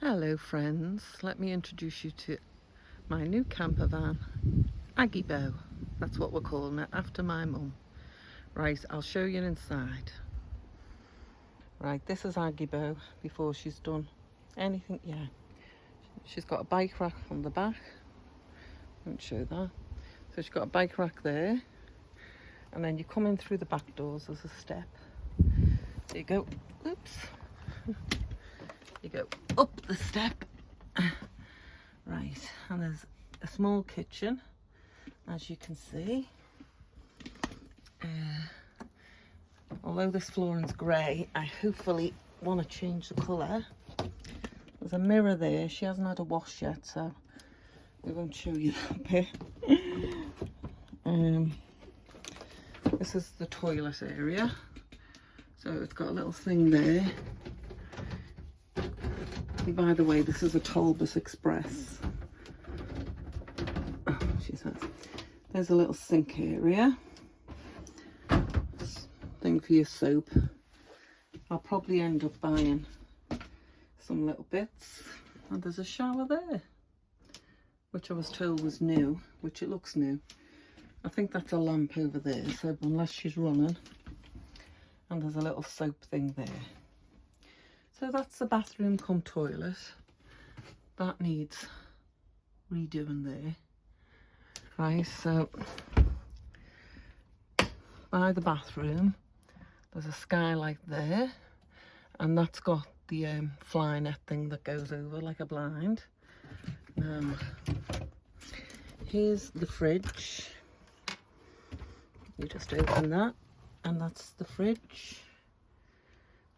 Hello friends, let me introduce you to my new camper van, Aggie Bow. That's what we're calling it, after my mum. Right, I'll show you inside. Right, this is Aggie Bow before she's done anything. Yeah, she's got a bike rack on the back. I won't show that. So she's got a bike rack there, and then you come in through the back doors. There's a step. There you go. Oops. You go up the step. Right, and there's a small kitchen, as you can see. Although this flooring's grey, I hopefully want to change the colour. There's a mirror there. She hasn't had a wash yet, so we won't show you that bit. This is the toilet area. So it's got a little thing there. And by the way, this is a Talbot Express. Oh, she says. There's a little sink area. Thing for your soap. I'll probably end up buying some little bits. And there's a shower there, which I was told was new, which it looks new. I think that's a lamp over there, so unless she's running. And there's a little soap thing there. So that's the bathroom cum toilet. That needs redoing there. Right, so by the bathroom, there's a skylight there, and that's got the fly net thing that goes over like a blind. Here's the fridge. You just open that, and that's the fridge.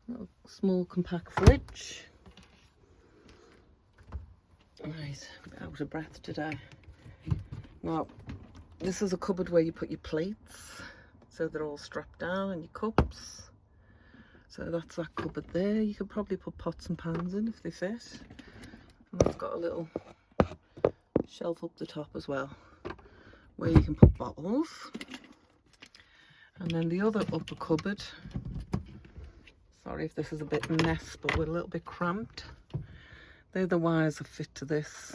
Little small compact fridge. Right, a bit out of breath today. Now, this is a cupboard where you put your plates, so they're all strapped down, and your cups. So that's that cupboard there. You could probably put pots and pans in if they fit. And it's got a little shelf up the top as well, where you can put bottles. And then the other upper cupboard, sorry if this is a bit mess, but we're a little bit cramped. They're the wires that fit to this.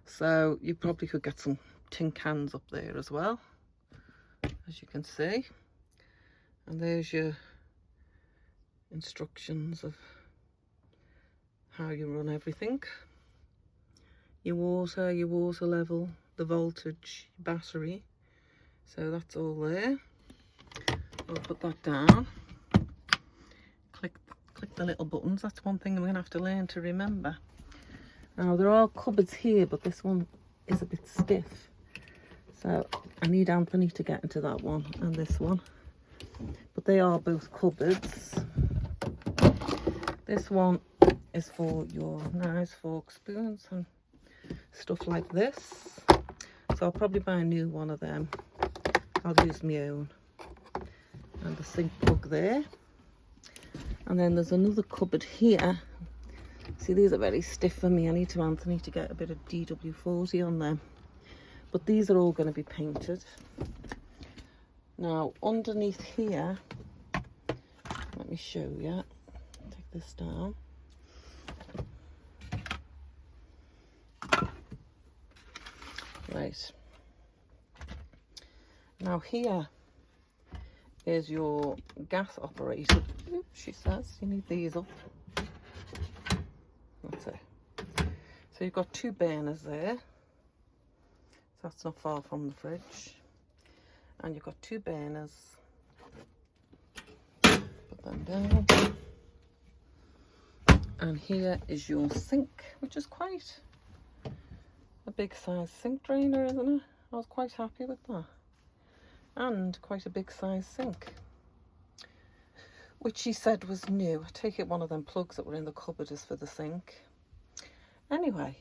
So you probably could get some tin cans up there as well, as you can see. And there's your instructions of how you run everything. Your water level, the voltage, your battery. So that's all there. I'll put that down. Click the little buttons. That's one thing I'm going to have to learn to remember. Now there are cupboards here, but this one is a bit stiff. So I need Anthony to get into that one and this one. But they are both cupboards. This one is for your knives, forks, spoons and stuff like this. So I'll probably buy a new one of them. I'll use my own. And the sink plug there. And then there's another cupboard here. See, these are very stiff for me. I need Anthony to get a bit of DW40 on them. But these are all going to be painted. Now, underneath here, let me show you. Take this down. Right. Now here is your gas operated. Oops, she says you need these up. That's it. So you've got two burners there. So that's not far from the fridge. And you've got two burners. Put them down. And here is your sink, which is quite a big size sink drainer, isn't it? I was quite happy with that. And quite a big size sink, which she said was new. I take it one of them plugs that were in the cupboard is for the sink. Anyway,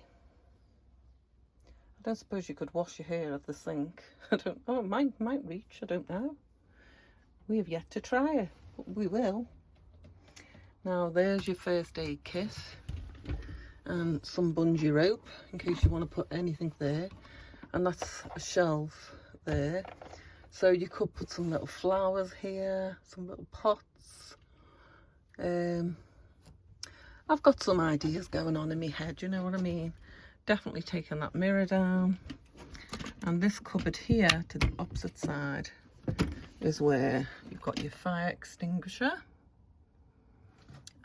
I don't suppose you could wash your hair at the sink. I don't know, it might reach, I don't know. We have yet to try it, but we will. Now there's your first aid kit and some bungee rope in case you want to put anything there. And that's a shelf there. So you could put some little flowers here, some little pots. I've got some ideas going on in my head, you know what I mean? Definitely taking that mirror down. And this cupboard here to the opposite side is where you've got your fire extinguisher.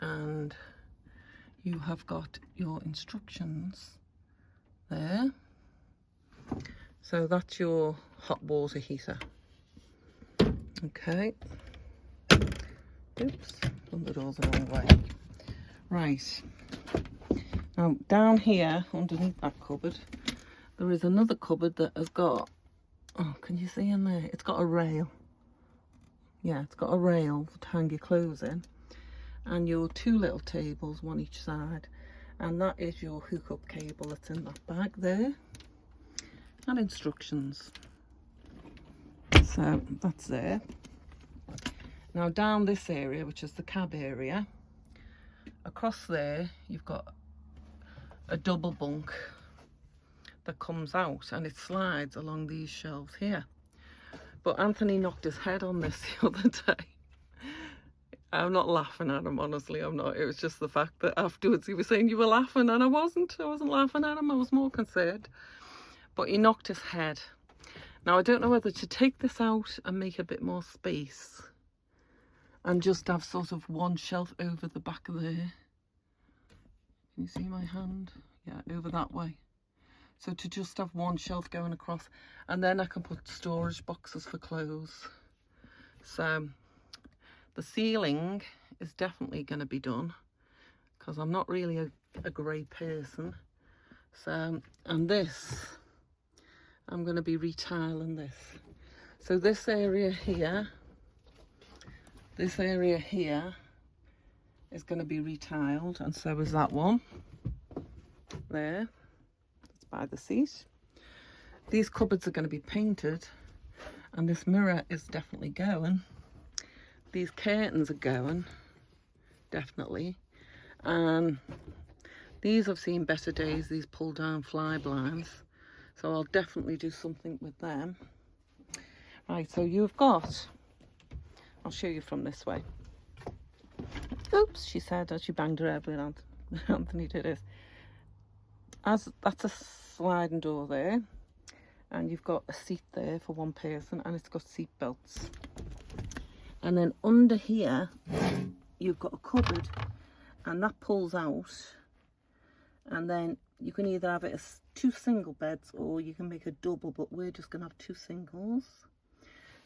And you have got your instructions there. So that's your hot water heater. Okay. Oops, done the doors the wrong way. Right. Now down here underneath that cupboard there is another cupboard that has got, oh, can you see in there? It's got a rail. Yeah, it's got a rail to hang your clothes in. And your two little tables, one each side. And that is your hookup cable that's in that bag there. And instructions. So that's there. Now down this area, which is the cab area, across there you've got a double bunk that comes out and it slides along these shelves here. But Anthony knocked his head on this the other day. I'm not laughing at him, honestly, I'm not. It was just the fact that afterwards he was saying you were laughing, and I wasn't laughing at him, I was more concerned. But he knocked his head. Now I don't know whether to take this out and make a bit more space and just have sort of one shelf over the back of there. Can you see my hand? Yeah, over that way. So to just have one shelf going across, and then I can put storage boxes for clothes. So the ceiling is definitely going to be done because I'm not really a grey person. So, and this, I'm going to be retiling this. So this area here is going to be retiled, and so is that one there. It's by the seat. These cupboards are going to be painted, and this mirror is definitely going. These curtains are going, definitely. And these have seen better days, these pull down fly blinds. So I'll definitely do something with them. Right, so you've got, I'll show you from this way. Oops, she said as she banged her head with Anthony did this. As that's a sliding door there, and you've got a seat there for one person, and it's got seat belts. And then under here you've got a cupboard, and that pulls out, and then you can either have it as 2 single beds or you can make a double, but we're just going to have 2 singles.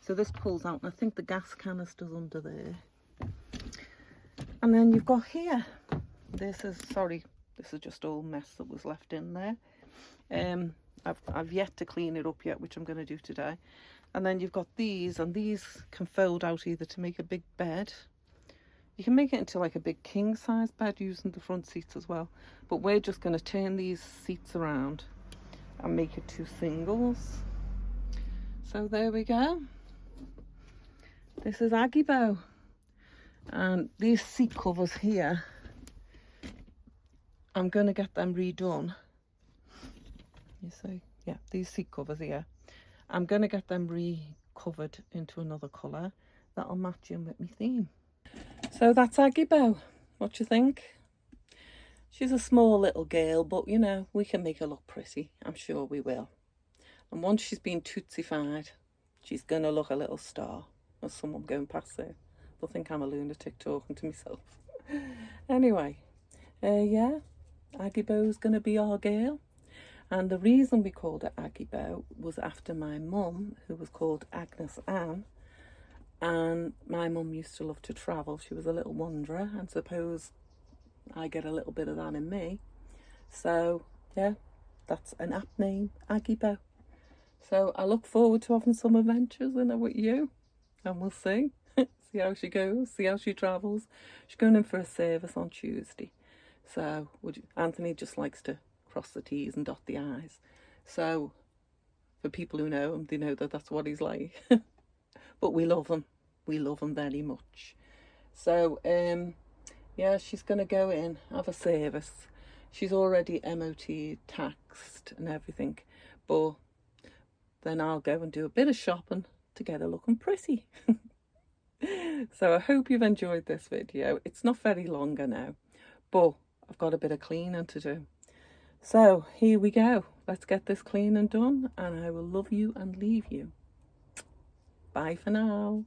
So this pulls out, and I think the gas canister's under there. And then you've got here, this is just all mess that was left in there. I've yet to clean it up yet, which I'm going to do today. And then you've got these, and these can fold out either to make a big bed. You can make it into like a big king size bed using the front seats as well. But we're just going to turn these seats around and make it 2 singles. So there we go. This is Aggie Bow. And these seat covers here, I'm going to get them redone. You see? Yeah, these seat covers here. I'm going to get them recovered into another colour that'll match in with my theme. So that's Aggie Bow. What do you think? She's a small little girl, but you know, we can make her look pretty. I'm sure we will. And once she's been tootsified, she's going to look a little star. There's someone going past there. They'll think I'm a lunatic talking to myself. Anyway, yeah, Aggie Bow's going to be our girl. And the reason we called her Aggie Bow was after my mum, who was called Agnes Ann. And my mum used to love to travel. She was a little wanderer, and suppose I get a little bit of that in me. So, yeah, that's an apt name, Aggie Bow. So I look forward to having some adventures in her with you. And we'll see. See how she goes, see how she travels. She's going in for a service on Tuesday. So Anthony just likes to cross the T's and dot the I's. So for people who know him, they know that that's what he's like. But we love him. We love him very much. So, yeah, she's going to go in, have a service. She's already MOT taxed and everything. But then I'll go and do a bit of shopping to get her looking pretty. So I hope you've enjoyed this video. It's not very long, I know, but I've got a bit of cleaning to do. So here we go. Let's get this cleaning done, and I will love you and leave you. Bye for now.